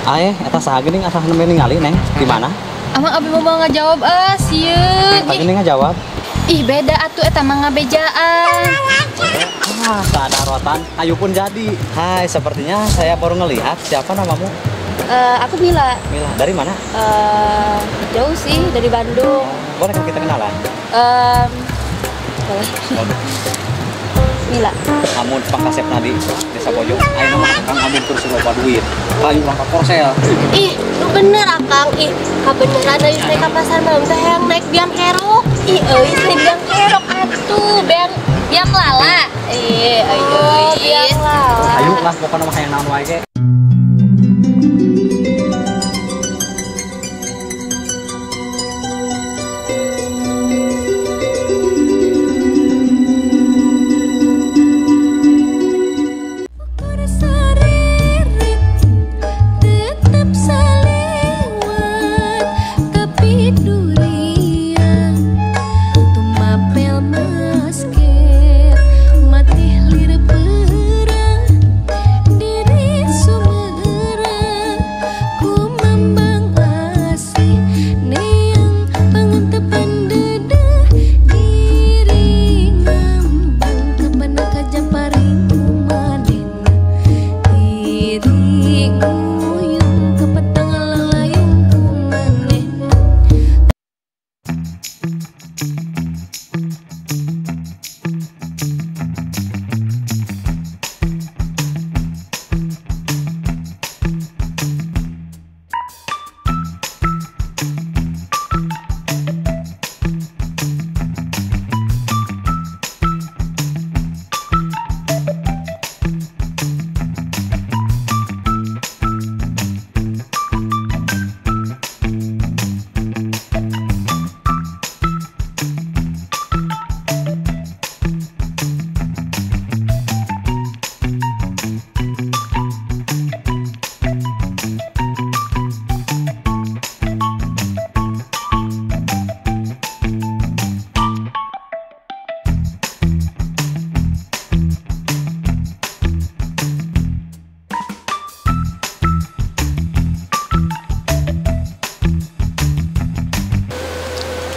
Eta saha geuning asa nembe ningali Neng? Di mana? Amang abi mau ngajawab sieun. Tadi Neng ngajawab. Ih beda atuh eta mah ngabejaan. Tak ada rotan. Ayu pun jadi. Hai, sepertinya saya baru ngelihat. Siapa namamu? Aku Mila. Mila. Dari mana? Jauh sih dari Bandung. Bolehkah kita kenalan? Boleh. Mila. Amun Pangkasep nadi Desa Bojong. Ayo nama Kang amun terus loba duit. Kayu langkah korsel. Ih, lu bener Akang. Ih, kabeneran dari naik ke pasar malam teh yang naik biang kerok. Ih, euy biang kerok atuh, biang lala. Ayo biang lala. Ayo lah pokoknya mah hayang naon wae ge.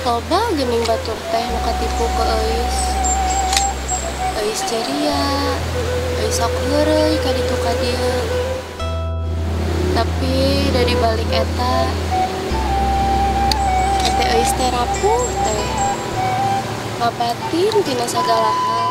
Loba geuning batur teh nu katipu ke euis. Euis ceria, euis sok heureuy ka ditu ka dieu. Tapi dari balik eta euis teh rapuh teh. Mabatin tina sagala hal.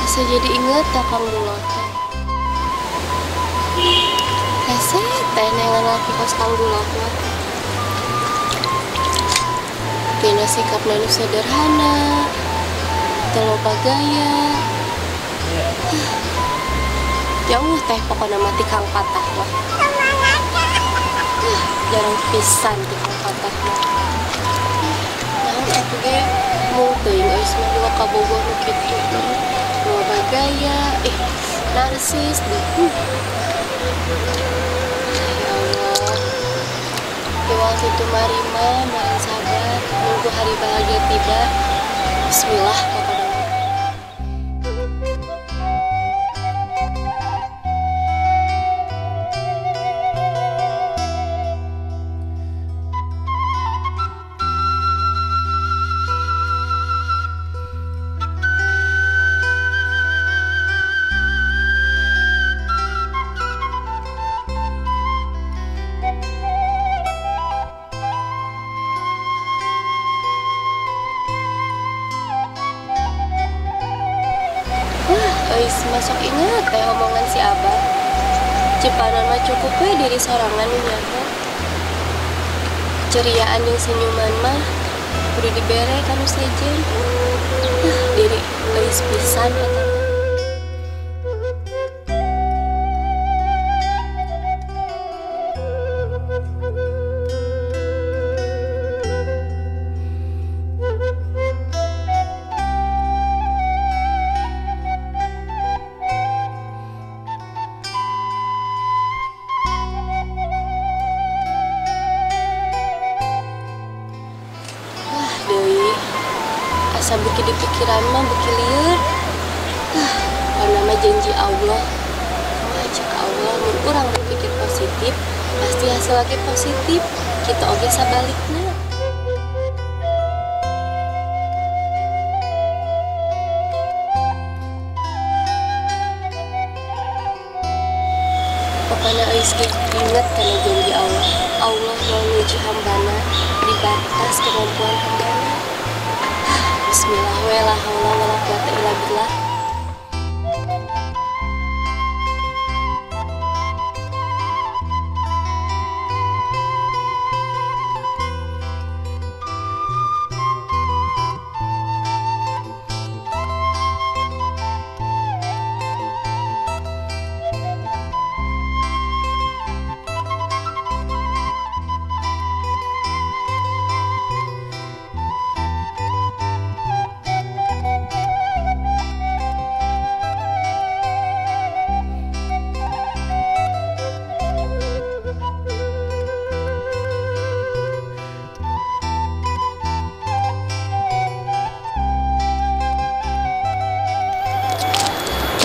Bisa jadi inget Kang Dulo teh. Hese teh nengan laki kos Kang Dulo mah. Tina sikapna nu sederhana, teu loba gaya. Jauh teh pokona mati Kang Patah mah. Jarang pisan di Kang Patah mah. Naon atuh ge? kabogoh nu kitu. Loba gaya, narsis deh. Ya Allah. Di waktu itu Marima, mohon sabar, nunggu hari bahagia tiba. Bismillah, Papa. Masuk ingat teh omongan si Abah. Cipanan mah cukup we diri sorangan nu nyaho. Ceriaan jeung senyuman mah kudu dibere kanu sejen. Diri geus pisan eta. Asa beki di pikiran mah beki lieur. Karena mah janji Allah. Cek Allah mun urang berpikir positif, pasti hasil lagi positif. Kita oge sabalikna. Pokoknya euis inget kana janji Allah. Allah mau nguji hambana di batas kemampuan hambana. Bismillah wala haula wala quwata illa billah.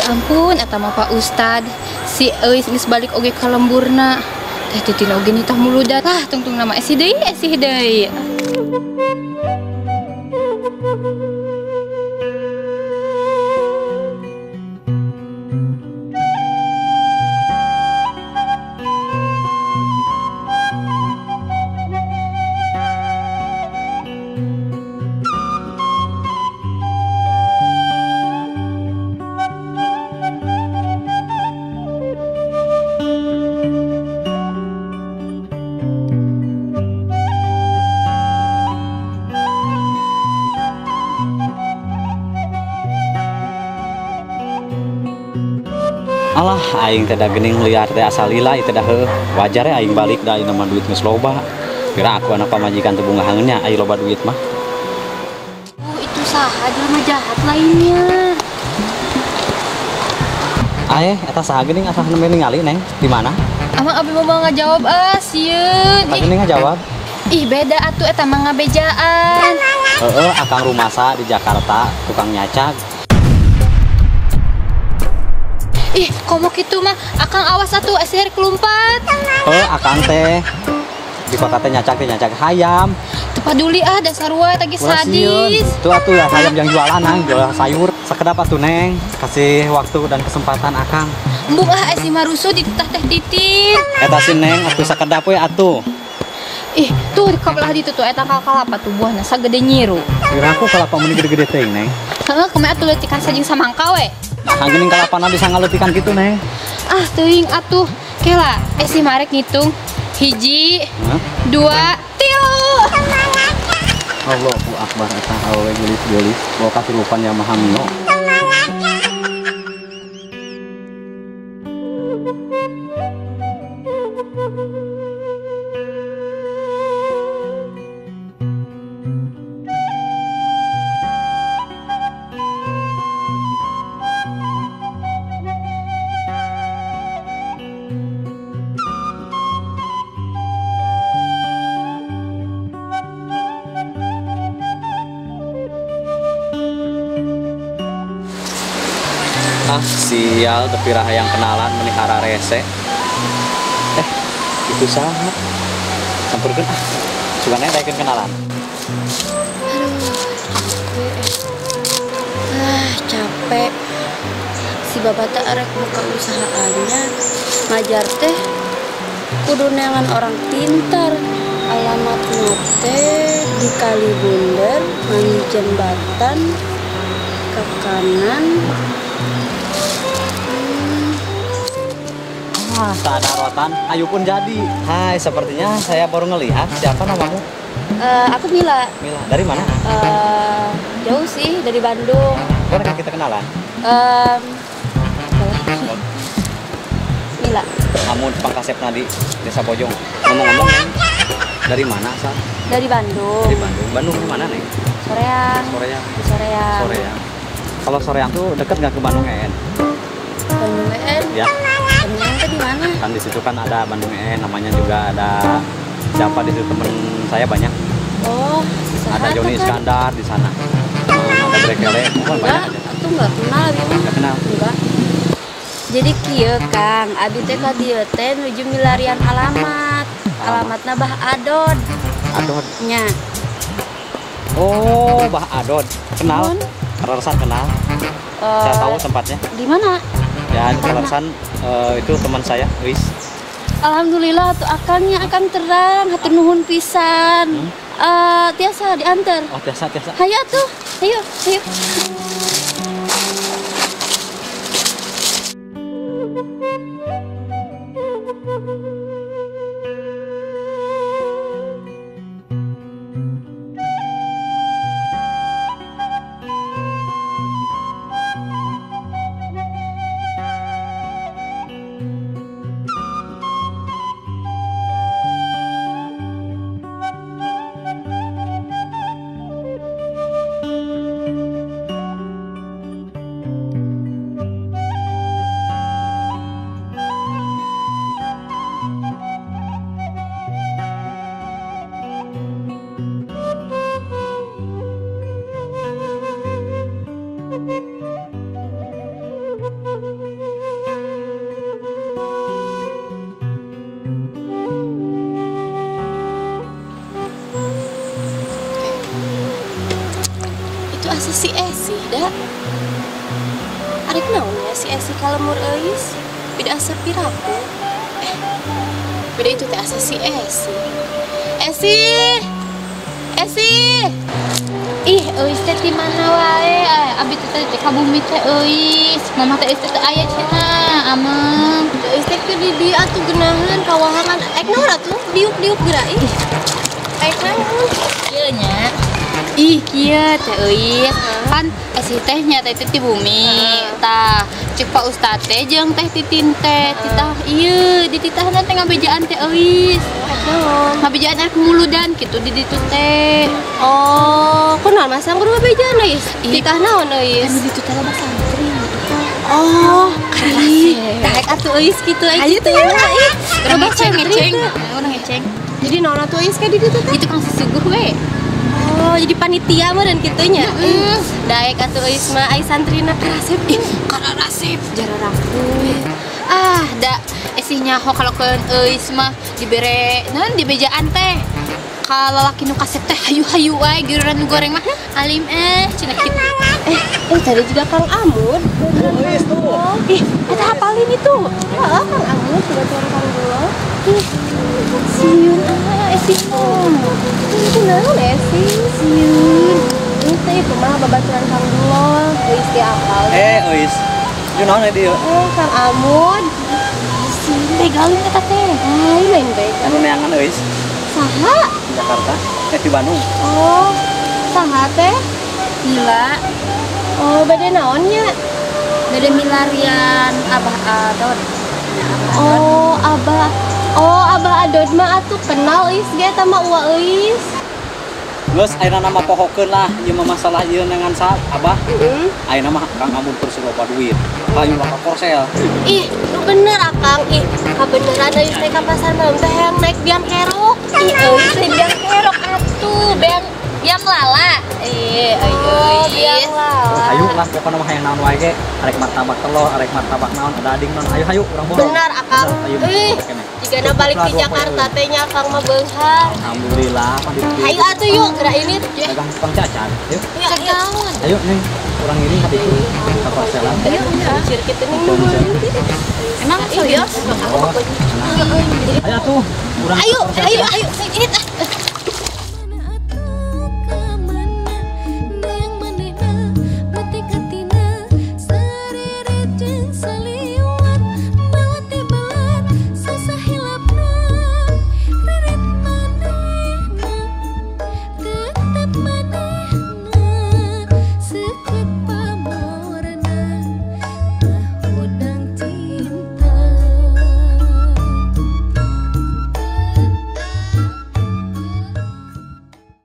Ampun, eta mah Pak Ustad. Si euis geus balik oge ka lemburna. Teh titin oge nitah muludat. Lah, tungtung nama esi deui. Alah, aing teh da geuning liar teh asal lila teh dah heuh. Wajar ya aing balik da aing mah duit geus loba. Kira aku anak pamajikan teu bunga hangeunnya aya loba duit mah. Oh, itu saha jelema jahat lainnya. Eta saha geuning asa nembe ningali Neng? Di mana? Amang abi mau ngajawab sieun. Asa geuning ngajawab? Ih, beda atuh eta mah ngabejaan. Heeh, akang rumasa di Jakarta, tukang nyacak. Ih, komo kitu mah akang awas atuh esir kelumpat. Akang teh di kota teh nyacak hayam. Teu paduli dasar wae teh sadis. Tuh atuh ya hayam yang jualan nang, jual sayur. Sakedap atuh Neng, kasih waktu dan kesempatan akang. Embung esi marusuh dititah teh titin. Eta si Neng atuh sakedap we atuh. Ih, tuh di kabelah ditu tuh eta kalapa tuh buahna sagede nyiru. Kira aku kalapa mun gede-gede teh Neng. Heeh, kumaha atuh leutikan sajing samangka we. Geuning kalapana bisa ngaleutikan gitu Neng. Teuing atuh. Kela, esi marek ngitung. 1, 2, 3. Allahu akbar eta awewe geulis-geulis. Bawa katilupan yang maha mino. sial tapi yang kenalan menihara rese. Itu sama. Sampurkeun sugana daekeun kenalan. Capek. Si bapak teh arek buka usahaannya. Ngajar teh kudu neangan orang pintar. Alamatnya teh di Kalibundar, Mangi Jembatan, ke kanan. Tak ada rotan, ayo pun jadi. Hai, sepertinya saya baru ngelihat. Siapa namamu? Aku Mila. Mila, dari mana? Jauh sih, dari Bandung. Boleh kita kenalan? Boleh. Mila. Kamu Pangkasep di Desa Bojong. Ngomong-ngomong, dari mana asal? Dari Bandung. Dari Bandung. Bandung di mana nih? Soreang. Soreang. Di Soreang. Soreang. Kalau Soreang tuh deket nggak ke Bandung EN? Bandung EN. Ya. Bandung EN tuh di mana? Kan di situ kan ada Bandung EN, namanya juga ada siapa di situ temen saya banyak. Oh, Ada Joni Iskandar di sana. Ada Brekele, banyak aja. Aku nggak kenal gitu. Nggak kenal. Enggak. Jadi kieu Kang, abi teh ka dieu teh nuju milarian alamat. Alamatna Bah Adod. Adod. Nya. Oh, Bah Adod. Kenal? Nun. Rarsan kenal. Saya tahu tempatnya. Di mana? Ya, di Rarsan itu teman saya, Wis. Alhamdulillah tuh akangnya akan terang, hatur nuhun pisan. Tiasa diantar. Oh, biasa. Hayo tuh, hayo. Itu asa si Esi dah. Arek naon ya si Esi kalemur euis? Beda asa piraku. Beda itu teh asa si Esi. Esi. Ih, euis teh di mana wae? Abi teh ka bumi teh euis. Mama teh teh aya cenah, ameng. Euis teh keur di dieu atuh geunaheun kawahangan. Naon atuh? Diuk geura ih. Naon? Ieu nya. Ih, kieu teh euis. Kan esi teh nya teh di bumi. Tah, cek Pak Ustad teh jeung teh Titin teh. Titah ieu, di titahna teh ngabejaan teh euis. Naon? Ngabejaan arek muludan kitu di ditu teh. Oh, kunaon masang kudu ngabejaan euis? Titah naon euis? Anu ditu teh loba santri. Oh, daek atuh euis kitu aja tuh. Urang ngeceng. Urang ngeceng. Jadi naon atuh euis ka di ditu teh? Itu kan sisuguh we. Oh, jadi panitia mah dan kitunya. Daek atuh euis mah ai santrina karasep. Karasep jararaku. Da esihnya ho kalau keun euis mah dibere naon dibejaan teh. Kalau laki nu kasep teh hayu-hayu wae giruran goreng mah alim cenah kitu. Tadi juga Kang Amud. Euis tuh. Eta hafalin itu. Heeh, Kang Amud kebetulan Kang Dulo. Siun Esi mah. Itu naon Esi? Siun. Itu mah babaturan Kang Dulo. Euis teh apal. Euis. You naon dia? Kang Amud. Begalin eta teh. Ai lain bae. Anu neangan euis. Saha? Jakarta. Di Bandung. Oh, saha teh? Gila. Oh, beda naonnya? Beda milarian Abah Adod. Oh, Abah Adod mah atuh kenal euis ge eta mah ua euis. Geus ayeuna nama pohokeun lah, ieu mah masalah ieu dengan sa Abah. Ayeuna mah Kang Amun keur loba duit. Hayu lah ka Korsel. Ih, lu bener Akang. Kabeneran euis teh ka pasar malam teh hayang naik biang kerok. Euis teh biang kerok atuh, biang lala. Biang lala. Ayo lah pokoknya mah yang naon wae ge, arek martabak telur, arek martabak naon, ada ading naon. Ayo urang bohong. Bener akang. Jika balik ke Jakarta teh nya akang mah beunghar. Alhamdulillah mah di. Ayo atuh yuk gerak ini. Dagang tukang cacat. Ayo. Cakawan. Ayo nih, kurang ini hati itu. Ka parcelan. Ayo cir kitu nih. Emang serius? Ayo tuh, kurang. Ayo, ini